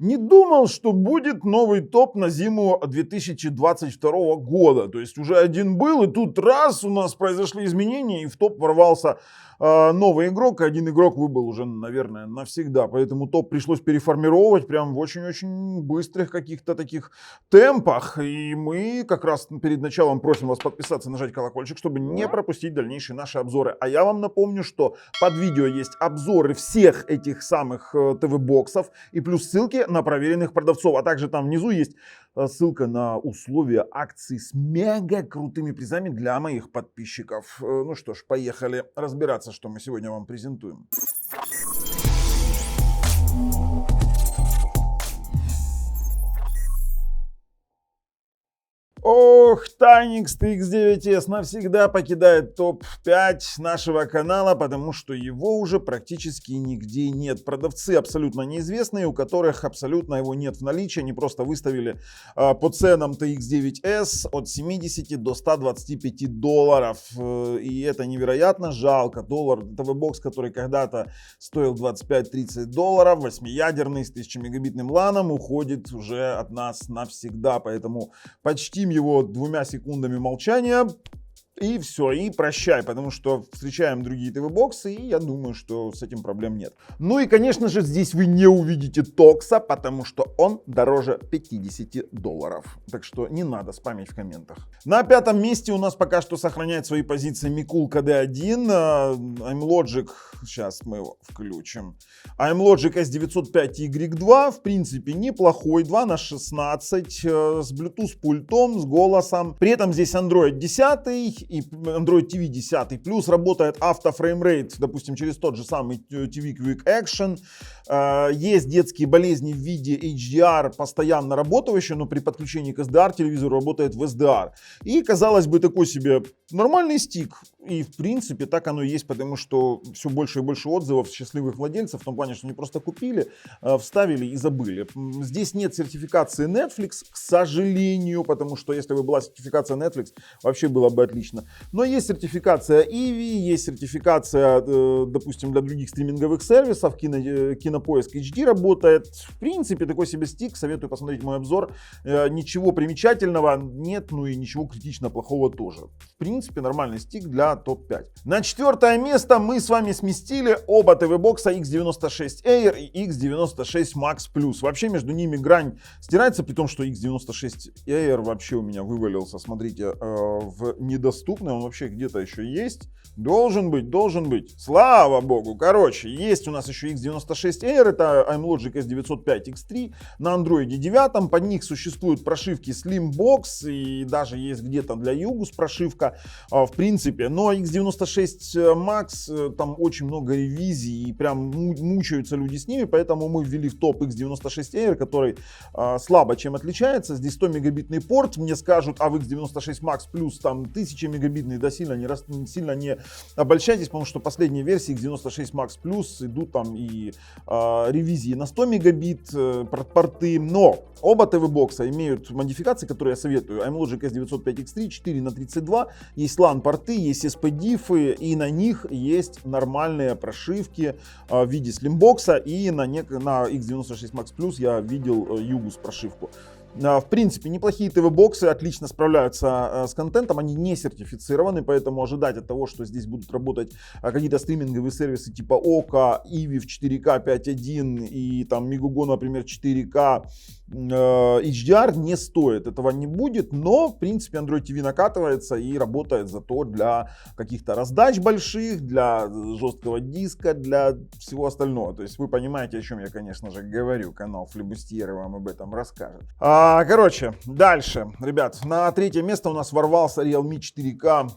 Не думал, что будет новый топ на зиму 2022 года. То есть уже один был, и тут раз у нас произошли изменения, и в топ ворвался новый игрок. Один игрок выбыл уже, наверное, навсегда. Поэтому топ пришлось переформировать прям в очень-очень быстрых каких-то таких темпах. И мы как раз перед началом просим вас подписаться, нажать колокольчик, чтобы не пропустить дальнейшие наши обзоры. А я вам напомню, что под видео есть обзоры всех этих самых ТВ-боксов и плюс ссылки на проверенных продавцов. А также там внизу есть ссылка на условия акций с мега крутыми призами для моих подписчиков. Ну что ж, поехали разбираться, что мы сегодня вам презентуем. Ох, Tynix TX9S навсегда покидает топ-5 нашего канала, потому что его уже практически нигде нет. Продавцы абсолютно неизвестные, у которых абсолютно его нет в наличии. Они просто выставили по ценам TX9S от 70 до 125 долларов. И это невероятно жалко. ТВ-бокс, который когда-то стоил 25-30 долларов, 8-ядерный с 1000 мегабитным ланом, уходит уже от нас навсегда. Поэтому почтим его 2 секундами молчания. И все, и прощай, потому что встречаем другие ТВ-боксы, и я думаю, что с этим проблем нет. Ну и, конечно же, здесь вы не увидите Токса, потому что он дороже 50 долларов. Так что не надо спамить в комментах. На 5-м месте у нас пока что сохраняет свои позиции Mikul KD1, iMlogic, сейчас мы его включим, iMlogic S905Y2, в принципе неплохой, 2/16, с Bluetooth пультом, с голосом. При этом здесь Android 10 и Android TV 10, плюс работает автофреймрейт, допустим, через тот же самый TV Quick Action. Есть детские болезни в виде HDR, постоянно работающие, но при подключении к SDR телевизору работает в SDR. И, казалось бы, такой себе нормальный стик. И, в принципе, так оно и есть, потому что все больше и больше отзывов счастливых владельцев, в том плане, что они просто купили, вставили и забыли. Здесь нет сертификации Netflix, к сожалению, потому что если бы была сертификация Netflix, вообще было бы отлично. Но есть сертификация Ivi, есть сертификация, допустим, для других стриминговых сервисов, Кинопоиск HD работает. В принципе, такой себе стик, советую посмотреть мой обзор. Ничего примечательного нет, ну и ничего критично плохого тоже. В принципе, нормальный стик для топ-5. На 4-е место мы с вами сместили оба ТВ-бокса X96 Air и X96 Max Plus. Вообще между ними грань стирается, при том, что X96 Air вообще у меня вывалился, смотрите, в недоступный. Он вообще где-то еще есть. Должен быть. Слава богу. Короче, есть у нас еще X96 Air, это iMlogic S905X3 на Android 9. Под них существуют прошивки Slimbox и даже есть где-то для Yugus прошивка, в принципе. Но X96 Max, там очень много ревизий и прям мучаются люди с ними, поэтому мы ввели в топ X96 Air, который слабо чем отличается. Здесь 100 мегабитный порт, мне скажут, а в X96 Max Plus там 1000 мегабитный, да, сильно не обольщайтесь, потому что последние версии X96 Max Plus идут там и ревизии на 100 мегабит порты, но оба ТВ-бокса имеют модификации, которые я советую. iMlogic S905X3 4/32, есть LAN порты, есть SPDIF, и на них есть нормальные прошивки в виде Slimbox, и на X96 Max Plus я видел Yugus прошивку. В принципе, неплохие ТВ-боксы, отлично справляются с контентом, они не сертифицированы, поэтому ожидать от того, что здесь будут работать какие-то стриминговые сервисы типа Ока, Ivi в 4К 5.1 и там Megogo, например, 4К HDR не стоит, этого не будет, но в принципе Android TV накатывается и работает зато для каких-то раздач больших, для жесткого диска, для всего остального. То есть вы понимаете, о чем я, конечно же, говорю. Канал Флебустьеры вам об этом расскажет. Короче, дальше, ребят, на 3-е место у нас ворвался Realme 4K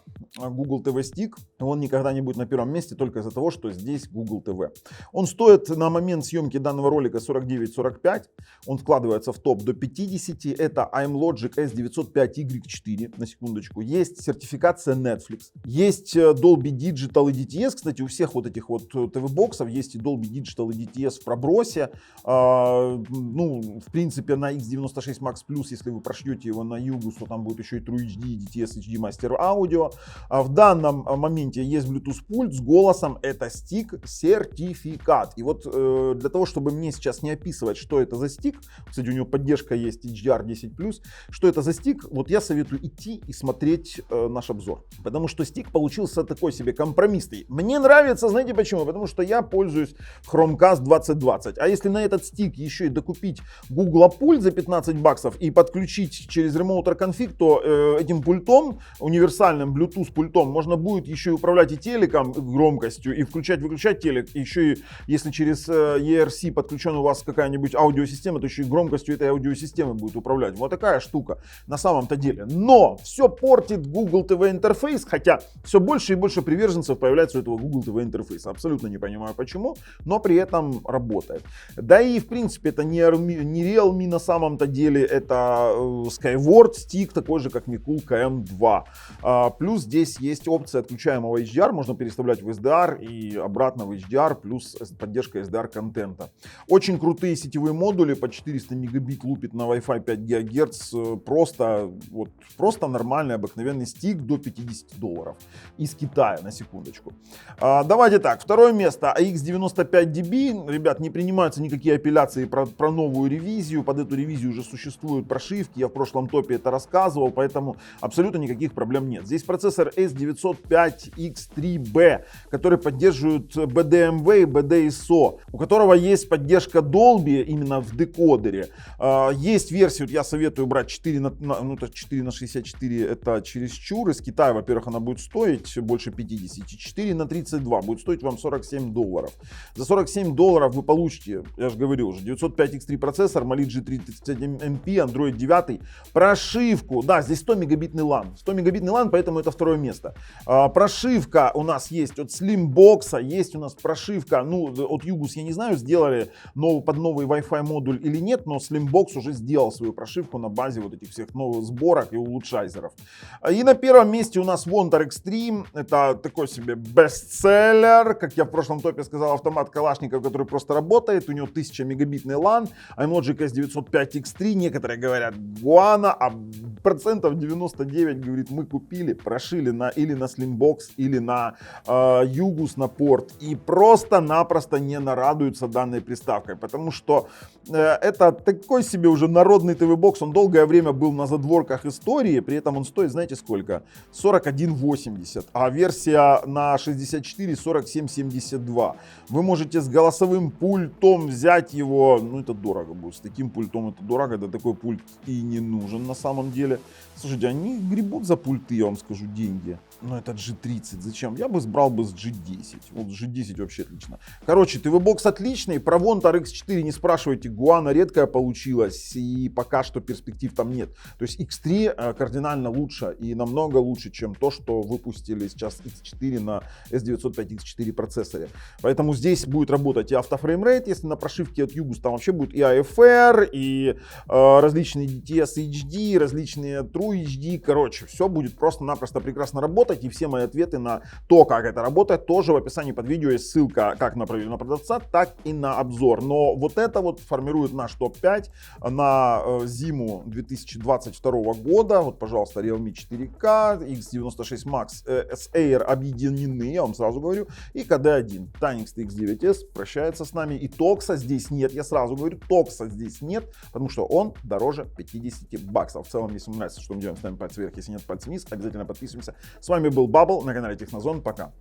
Google TV Stick. Он никогда не будет на 1-м месте только из-за того, что здесь Google TV. Он стоит на момент съемки данного ролика 49-45. Он вкладывается в топ до 50. Это iMlogic S905Y4, на секундочку. Есть сертификация Netflix. Есть Dolby Digital и DTS. Кстати, у всех вот этих вот ТВ-боксов есть и Dolby Digital и DTS в пробросе. Ну, в принципе, на X96 Max Plus, если вы прошьете его на Yugus, то там будет еще и True HD, DTS HD Master Audio. В данном моменте есть Bluetooth пульт с голосом, это стик сертификат. И вот для того, чтобы мне сейчас не описывать, что это за стик, кстати, у него поддержка есть HDR10+, что это за стик, вот я советую идти и смотреть наш обзор. Потому что стик получился такой себе компромиссный. Мне нравится, знаете почему? Потому что я пользуюсь Chromecast 2020. А если на этот стик еще и докупить Google пульт за 15 баксов и подключить через Remoter Config, то этим пультом, универсальным Bluetooth пультом, можно будет еще и управлять и телеком громкостью, и включать-выключать телек. И еще и если через ERC подключен у вас какая-нибудь аудиосистема, то еще и громкостью этой аудиосистемы будет управлять. Вот такая штука на самом-то деле. Но все портит Google TV интерфейс, хотя все больше и больше приверженцев появляется у этого Google TV интерфейса. Абсолютно не понимаю почему, но при этом работает. Да и в принципе это не Realme на самом-то деле, это Skyward Stick, такой же как Mikul KM2. Плюс здесь есть опция отключаемого HDR, можно переставлять в SDR и обратно в HDR, плюс поддержка SDR контента. Очень крутые сетевые модули, по 400 мегабит лупит на Wi-Fi 5 ГГц, просто нормальный обыкновенный стик до $50 из Китая, на секундочку. Давайте так, второе место, AX95DB, ребят, не принимаются никакие апелляции про новую ревизию, под эту ревизию уже существуют прошивки, я в прошлом топе это рассказывал, поэтому абсолютно никаких проблем нет. Здесь процессор S905X3B, который поддерживает BDMV и BDSO, у которого есть поддержка Dolby именно в декодере. Есть версия, вот я советую брать 4 на 64, это чересчур. Из Китая, во-первых, она будет стоить больше 50. 4 на 32 будет стоить вам $47. За $47 вы получите, я же говорил уже, 905X3 процессор, Mali G331MP, Android 9, прошивку. Да, здесь 100 мегабитный LAN. 100 мегабитный LAN, поэтому это второе место. Прошивка у нас есть от Slimbox, есть у нас прошивка, от Yugus я не знаю, сделали под новый Wi-Fi модуль или нет, но Slimbox уже сделал свою прошивку на базе вот этих всех новых сборок и улучшайзеров. И на первом месте у нас Wonder Extreme, это такой себе бестселлер, как я в прошлом топе сказал, автомат Калашников, который просто работает, у него 1000 мегабитный LAN, iMogic S905X3, некоторые говорят Guana, а 99% говорит, мы купили, прошили или на Slimbox, или на Yugus на порт, и просто-напросто не нарадуются данной приставкой, потому что это такой себе уже народный ТВ-бокс, он долгое время был на задворках истории, при этом он стоит, знаете сколько? 41,80, а версия на 64 47,72. Вы можете с голосовым пультом взять его, это дорого будет, с таким пультом это дорого, да такой пульт и не нужен на самом деле. Слушайте, они гребут за пульты, я вам скажу, деньги. Но это G30, зачем? Я бы брал с G10, вот G10 вообще отлично. Короче, ТВ-бокс отличный, про Wonder X4 не спрашивайте, Guana редкая получилась и пока что перспектив там нет. То есть X3 кардинально лучше и намного лучше, чем то, что выпустили сейчас X4 на S905X4 процессоре. Поэтому здесь будет работать и автофреймрейт, если на прошивке от Yugus там вообще будет и AFR, и различные DTS HD, различные True HD, короче, все будет просто-напросто прекрасно работать, и все мои ответы на то, как это работает, тоже в описании под видео есть ссылка как на проверенного продавца, так и на обзор. Но вот это вот формирует наш топ-5 на зиму 2022 года. Вот, пожалуйста, Realme 4K, X96 Max с Air объединены, я вам сразу говорю, и KD1. Tynix X9S прощается с нами, и Токса здесь нет, я сразу говорю, Токса здесь нет, потому что он дороже 50 баксов. В целом, если вам нравится, что мы делаем, ставим пальцы вверх, если нет, пальцы вниз, обязательно подписываемся. С вами был Bubble на канале Технозон, пока.